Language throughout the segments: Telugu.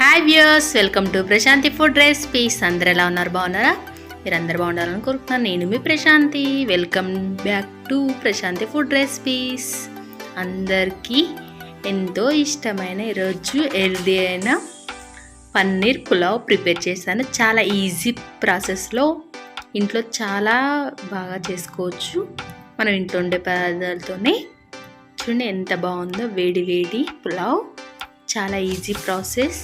Hi viewers, welcome to Prashanthi food recipes. అందరు ఎలా ఉన్నారు? బాగున్నారా? మీరు అందరు బాగుండాలని కోరుకుంటున్నాను. నేను మీ Prashanthi. Welcome back to Prashanthi food recipes. అందరికీ ఎంతో ఇష్టమైన ఈరోజు హెల్దీ అయిన పన్నీర్ పులావ్ ప్రిపేర్ చేశాను. చాలా ఈజీ ప్రాసెస్లో ఇంట్లో చాలా బాగా చేసుకోవచ్చు. మనం ఇంట్లో ఉండే పదార్థాలతోనే. చూడండి ఎంత బాగుందో, వేడి వేడి పులావ్. చాలా ఈజీ ప్రాసెస్.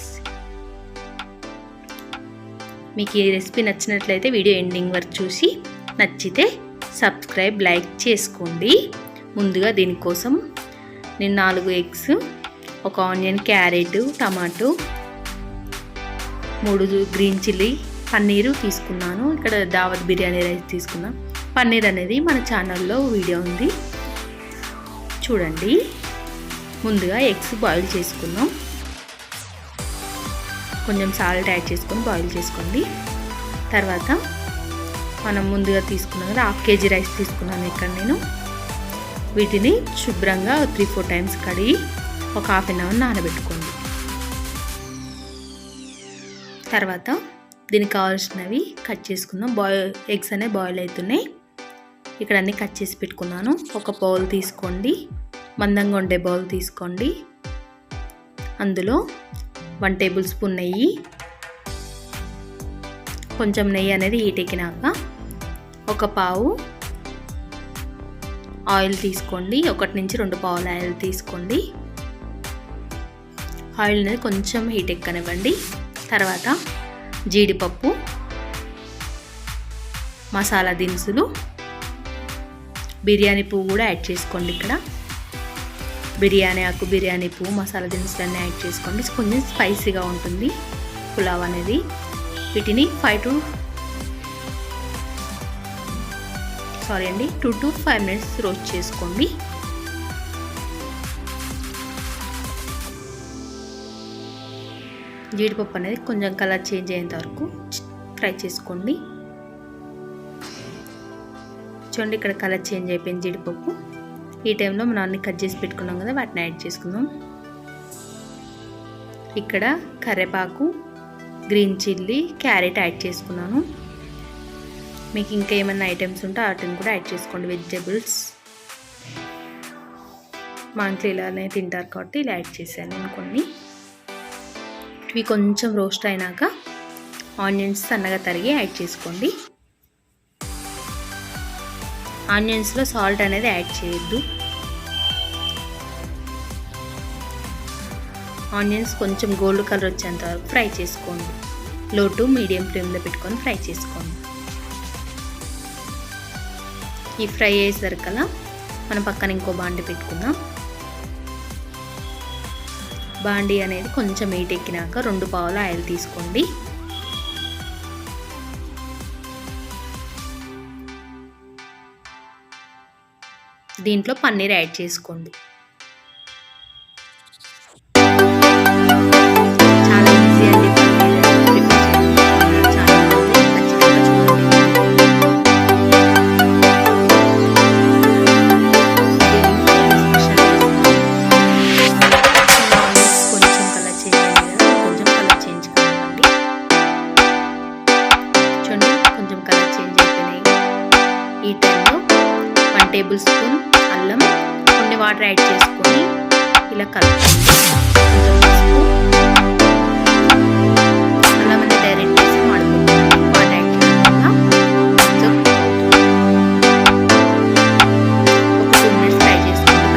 మీకు ఈ రెసిపీ నచ్చినట్లయితే వీడియో ఎండింగ్ వరకు చూసి నచ్చితే సబ్స్క్రైబ్, లైక్ చేసుకోండి. ముందుగా దీనికోసం నేను 4 ఎగ్స్, ఒక onion, carrot, tomato, 3 green chilli, paneer తీసుకున్నాను. ఇక్కడ దావత్ బిర్యానీ రైస్ తీసుకున్నాను. పన్నీర్ అనేది మన ఛానల్లో వీడియో ఉంది, చూడండి. ముందుగా ఎగ్స్ బాయిల్ చేసుకుందాం. కొంచెం సాల్ట్ యాడ్ చేసుకొని బాయిల్ చేసుకోండి. తర్వాత మనం ముందుగా తీసుకున్నాం కదా, 1/2 kg రైస్ తీసుకున్నాను ఇక్కడ నేను. వీటిని శుభ్రంగా 3-4 టైమ్స్ కడిగి ఒక 1/2 అవర్ నానబెట్టుకోండి. తర్వాత దీనికి కావాల్సినవి కట్ చేసుకుందాం. ఎగ్స్ అనేవి బాయిల్ అవుతున్నాయి. ఇక్కడ అన్నీ కట్ చేసి పెట్టుకున్నాను. ఒక బౌల్ తీసుకోండి, మందంగా ఉండే బౌల్ తీసుకోండి. అందులో 1 టేబుల్ స్పూన్ నెయ్యి, కొంచెం నెయ్యి అనేది హీట్ ఎక్కినాక ఒక పావు ఆయిల్ తీసుకోండి. 1 నుంచి 2 పావుల ఆయిల్ తీసుకోండి. ఆయిల్ అనేది కొంచెం హీట్ ఎక్కనివ్వండి. తర్వాత జీడిపప్పు, మసాలా దినుసులు, బిర్యానీ పువ్వు కూడా యాడ్ చేసుకోండి. ఇక్కడ బిర్యానీ ఆకు, బిర్యానీ పువ్వు, మసాలా దినుసులన్నీ యాడ్ చేసుకోండి. కొంచెం స్పైసీగా ఉంటుంది పులావ్ అనేది. వీటిని 2 to 5 మినిట్స్ రోస్ట్ చేసుకోండి. జీడిపప్పు అనేది కొంచెం కలర్ చేంజ్ అయ్యేంత వరకు ఫ్రై చేసుకోండి. చూడండి, ఇక్కడ కలర్ చేంజ్ అయిపోయింది జీడిపప్పు. ఈ టైంలో మనం అన్ని కట్ చేసి పెట్టుకున్నాం కదా, వాటిని యాడ్ చేసుకుందాం. ఇక్కడ కరివేపాకు, గ్రీన్ చిల్లీ, క్యారెట్ యాడ్ చేసుకున్నాను. మీకు ఇంకా ఏమైనా ఐటమ్స్ ఉంటే వాటిని కూడా యాడ్ చేసుకోండి. వెజిటేబుల్స్ మా ఇంట్లో ఇలానే తింటారు కాబట్టి ఇలా యాడ్ చేశాను నేను కొన్ని. ఇవి కొంచెం రోస్ట్ అయినాక ఆనియన్స్ సన్నగా తరిగి యాడ్ చేసుకోండి. ఆనియన్స్లో సాల్ట్ అనేది యాడ్ చేయొద్దు. ఆనియన్స్ కొంచెం గోల్డ్ కలర్ వచ్చేంత వరకు ఫ్రై చేసుకోండి. లో టు మీడియం ఫ్లేమ్లో పెట్టుకొని ఫ్రై చేసుకోండి. ఈ ఫ్రై అయ్యేసరికల్లా మనం పక్కన ఇంకో బాండి పెట్టుకుందాం. బాండి అనేది కొంచెం హీట్ ఎక్కినాక 2 పావుల ఆయిల్ తీసుకోండి. దీంట్లో పన్నీర్ యాడ్ చేసుకోండి. చాలా ఈజీ అండి. కొంచెం కలర్ చేంజ్ అయింది కదా, కొంచెం కలర్ చేంజ్ కానివ్వండి. చూడండి, కొంచెం కలర్ చేంజ్ అయిపోయినాయి. ఈ టైంలో 1 టేబుల్ స్పూన్ అల్లం, కొన్ని వాటర్ యాడ్ చేసుకొని ఇలా కలుపుకోండి. కొంచెం పసుపు, అల్లం అనేది డైరెక్ట్ చేసి మాడిపోతుంది. వాటర్ యాడ్ చేసుకున్నా కొంచెం ఒక 2 మినిట్స్ ఫ్రై చేసుకోండి.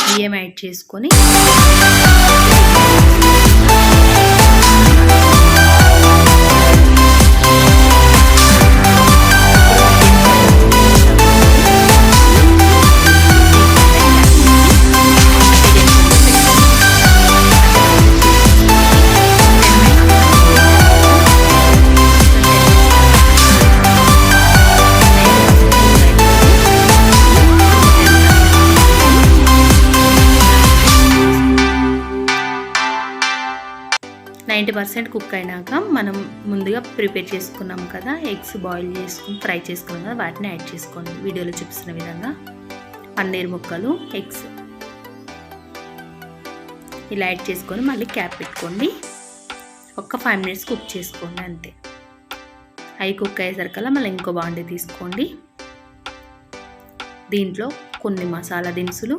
బియ్యం యాడ్ చేసుకొని కుక్ అయినాక మనం ముందుగా ప్రిపేర్ చేసుకున్నాం కదా, ఎగ్స్ బాయిల్ చేసుకుని ఫ్రై చేసుకున్నాం కదా, వాటిని యాడ్ చేసుకోండి. వీడియోలో చూపిస్తున్న విధంగా పన్నీర్ ముక్కలు, ఎగ్స్ ఇలా యాడ్ చేసుకొని మళ్ళీ క్యాప్ పెట్టుకోండి. ఒక 5 minutes కుక్ చేసుకోండి అంతే. అవి కుక్ అయ్యేసరికల్లా మళ్ళీ ఇంకో బాండీ తీసుకోండి. దీంట్లో కొన్ని మసాలా దినుసులు,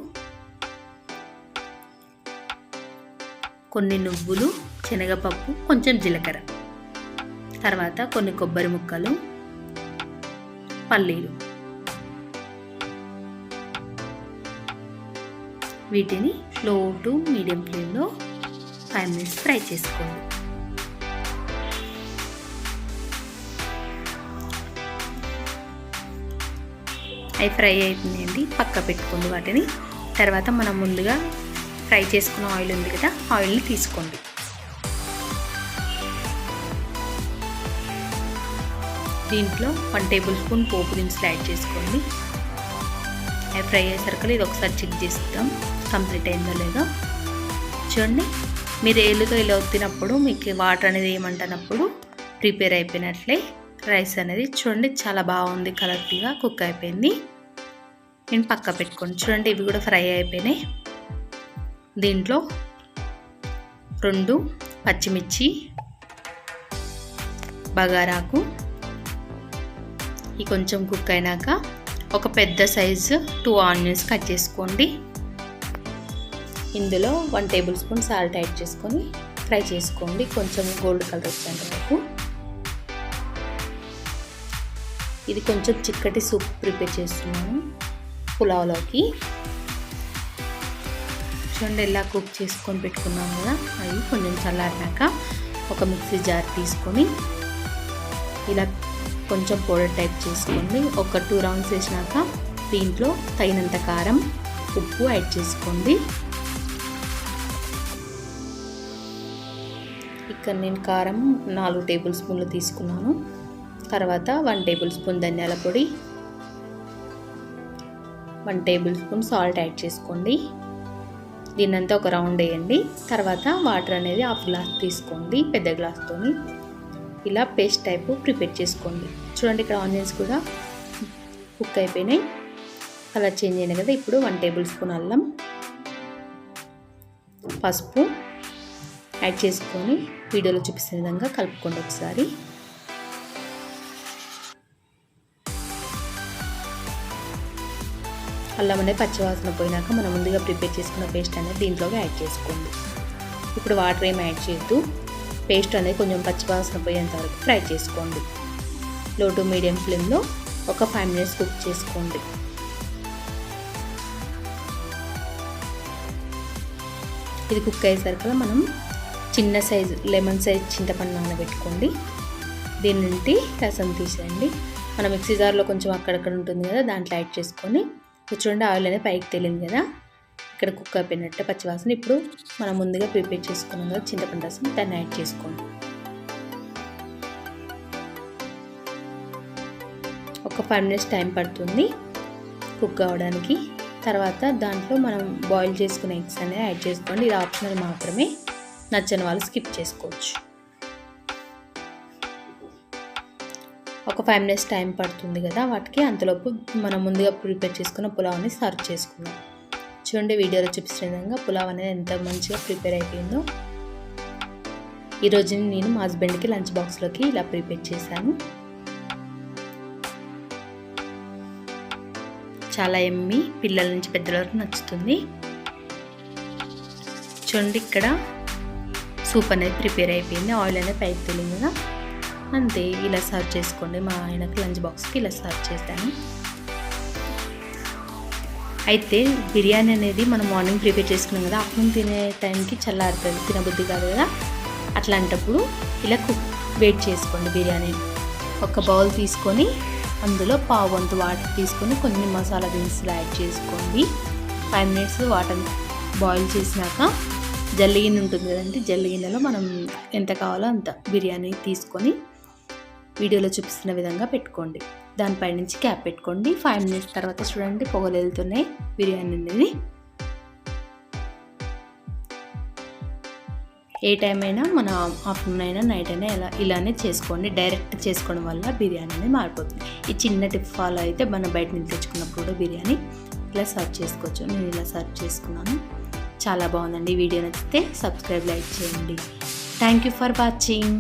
కొన్ని నువ్వులు, శనగపప్పు, కొంచెం జీలకర్ర, తర్వాత కొన్ని కొబ్బరి ముక్కలు, పల్లీలు, వీటిని లో టు మీడియం ఫ్లేమ్లో 5 minutes ఫ్రై చేసుకోండి. అవి ఫ్రై అయిపోయింది, పక్క పెట్టుకోండి వాటిని. తర్వాత మనం ముందుగా ఫ్రై చేసుకున్న ఆయిల్ ఉంది కదా, ఆయిల్ని తీసుకోండి. దీంట్లో 1 tablespoon పోపు దినుసులు యాడ్ చేసుకోండి. అవి ఫ్రై అయ్యేసరికి ఇది ఒకసారి చెక్ చేస్తాం కంప్లీట్ అయిందో లేదో. చూడండి, మీరు ఏలుగా ఇలా ఒత్తినప్పుడు మీకు వాటర్ అనేది ఏమంటున్నప్పుడు ప్రిపేర్ అయిపోయినట్లే రైస్ అనేది. చూడండి, చాలా బాగుంది, కలర్ఫుల్గా కుక్ అయిపోయింది. నేను పక్క పెట్టుకోండి. చూడండి, ఇవి కూడా ఫ్రై అయిపోయినాయి. దీంట్లో 2 పచ్చిమిర్చి, బగారాకు, ఈ కొంచెం కుక్ అయినాక ఒక పెద్ద సైజు 2 ఆనియన్స్ కట్ చేసుకోండి. ఇందులో 1 tablespoon సాల్ట్ యాడ్ చేసుకొని ఫ్రై చేసుకోండి, కొంచెం గోల్డ్ కలర్ వచ్చేంత వరకు. ఇది కొంచెం చిక్కటి సూప్ ప్రిపేర్ చేస్తున్నాను పులావ్లోకి. చూడండి, ఇలా కుక్ చేసుకొని పెట్టుకున్నాం కదా, అవి కొంచెం చల్లారినాక ఒక మిక్సీ జార్ తీసుకొని ఇలా కొంచెం పౌడర్ టైప్ చేసుకోండి. ఒక 2 rounds వేసినాక దీంట్లో తగినంత కారం, ఉప్పు యాడ్ చేసుకోండి. ఇక్కడ నేను కారం 4 tablespoons తీసుకున్నాను. తర్వాత 1 tablespoon ధనియాల పొడి, 1 tablespoon సాల్ట్ యాడ్ చేసుకోండి. దీన్నంతా ఒక రౌండ్ వేయండి. తర్వాత వాటర్ అనేది 1/2 glass తీసుకోండి, పెద్ద గ్లాస్తోని. ఇలా పేస్ట్ టైపు ప్రిపేర్ చేసుకోండి. చూడండి, ఇక్కడ ఆనియన్స్ కూడా కుక్ అయిపోయినాయి, కలర్ చేంజ్ అయినాయి కదా. ఇప్పుడు 1 tablespoon అల్లం, పసుపు యాడ్ చేసుకొని వీడియోలో చూపిస్తున్న విధంగా కలుపుకోండి ఒకసారి. అల్లం అనేది పచ్చివాసన పోయినాక మనం ముందుగా ప్రిపేర్ చేసుకున్న పేస్ట్ అనేది దీంట్లోకి యాడ్ చేసుకోండి. ఇప్పుడు వాటర్ ఏమి యాడ్ చేయొద్దు, పేస్ట్ అనేది కొంచెం పచ్చివాసన పోయేంత వరకు ఫ్రై చేసుకోండి. లో టు మీడియం ఫ్లేమ్లో ఒక 5 minutes కుక్ చేసుకోండి. ఇది కుక్ అయ్యేసరికి మనం చిన్న సైజు లెమన్ సైజ్ చింతపండు నానబెట్టుకోండి. దీని నుండి రసం తీసేయండి. మనం మిక్సీ జార్లో కొంచెం అక్కడక్కడ ఉంటుంది కదా, దాంట్లో యాడ్ చేసుకొని చూడండి ఆయిల్ అనేది పైకి తేలింది కదా, ఇక్కడ కుక్ అయిపోయినట్టే పచ్చివాసన. ఇప్పుడు మనం ముందుగా ప్రిపేర్ చేసుకున్నాం కదా చింతపండు రసం, దాన్ని యాడ్ చేసుకోండి. ఒక 5 minutes టైం పడుతుంది కుక్ అవ్వడానికి. తర్వాత దాంట్లో మనం బాయిల్ చేసుకునే ఎగ్స్ అనేది యాడ్ చేసుకోండి. ఇది ఆప్షనల్ మాత్రమే, నచ్చని వాళ్ళు స్కిప్ చేసుకోవచ్చు. ఒక 5 minutes టైం పడుతుంది కదా వాటికి. అంతలోపు మనం ముందుగా ప్రిపేర్ చేసుకున్న పులావ్ని సర్వ్ చేసుకుందాం. చూడండి వీడియోలో చూపిస్తున్న విధంగా పులావ్ అనేది ఎంత మంచిగా ప్రిపేర్ అయిపోయిందో. ఈరోజు నేను మా హస్బెండ్కి లంచ్ బాక్స్లోకి ఇలా ప్రిపేర్ చేశాను. చాలా ఎమ్మి, పిల్లల నుంచి పెద్దల వరకు నచ్చుతుంది. చూడండి ఇక్కడ సూప్ అనేది ప్రిపేర్ అయిపోయింది, ఆయిల్ అనేది పైకి తెలియదు కదా, అంతే. ఇలా సర్వ్ చేసుకోండి. మా ఆయనకి లంచ్ బాక్స్కి ఇలా సర్వ్ చేశాను. అయితే బిర్యానీ అనేది మనం మార్నింగ్ ప్రిపేర్ చేసుకున్నాం కదా, ఆఫ్టర్నూన్ తినే టైంకి చల్లారుతుంది, తినబుద్ధి కాదు కదా. అట్లాంటప్పుడు ఇలా వెయిట్ చేసుకోండి. బిర్యానీ ఒక బౌల్ తీసుకొని అందులో పావు వంతు వాటర్ తీసుకొని కొన్ని మసాలా దినుసులు యాడ్ చేసుకోండి. 5 minutes వాటర్ బాయిల్ చేసినాక జల్లి గిన్నె ఉంటుంది కదండి, జల్లి గిన్నెలో మనం ఎంత కావాలో అంత బిర్యానీ తీసుకొని వీడియోలో చూపిస్తున్న విధంగా పెట్టుకోండి. దానిపై నుంచి క్యాప్ పెట్టుకోండి. 5 minutes తర్వాత చూడండి పొగలు వెళ్తున్నాయి బిర్యానీ అనేది. ఏ టైం అయినా మన ఆఫ్టర్నూన్ అయినా నైట్ అయినా ఇలానే చేసుకోండి. డైరెక్ట్ చేసుకోవడం వల్ల బిర్యానీ అనేది మారిపోతుంది. ఈ చిన్న టిప్ ఫాలో అయితే మనం బయట నుంచి తెచ్చుకున్నప్పుడు కూడా బిర్యానీ ఇలా సర్వ్ చేసుకోవచ్చు. నేను ఇలా సర్వ్ చేసుకున్నాను, చాలా బాగుందండి. వీడియో నచ్చితే సబ్స్క్రైబ్, లైక్ చేయండి. Thank you for watching.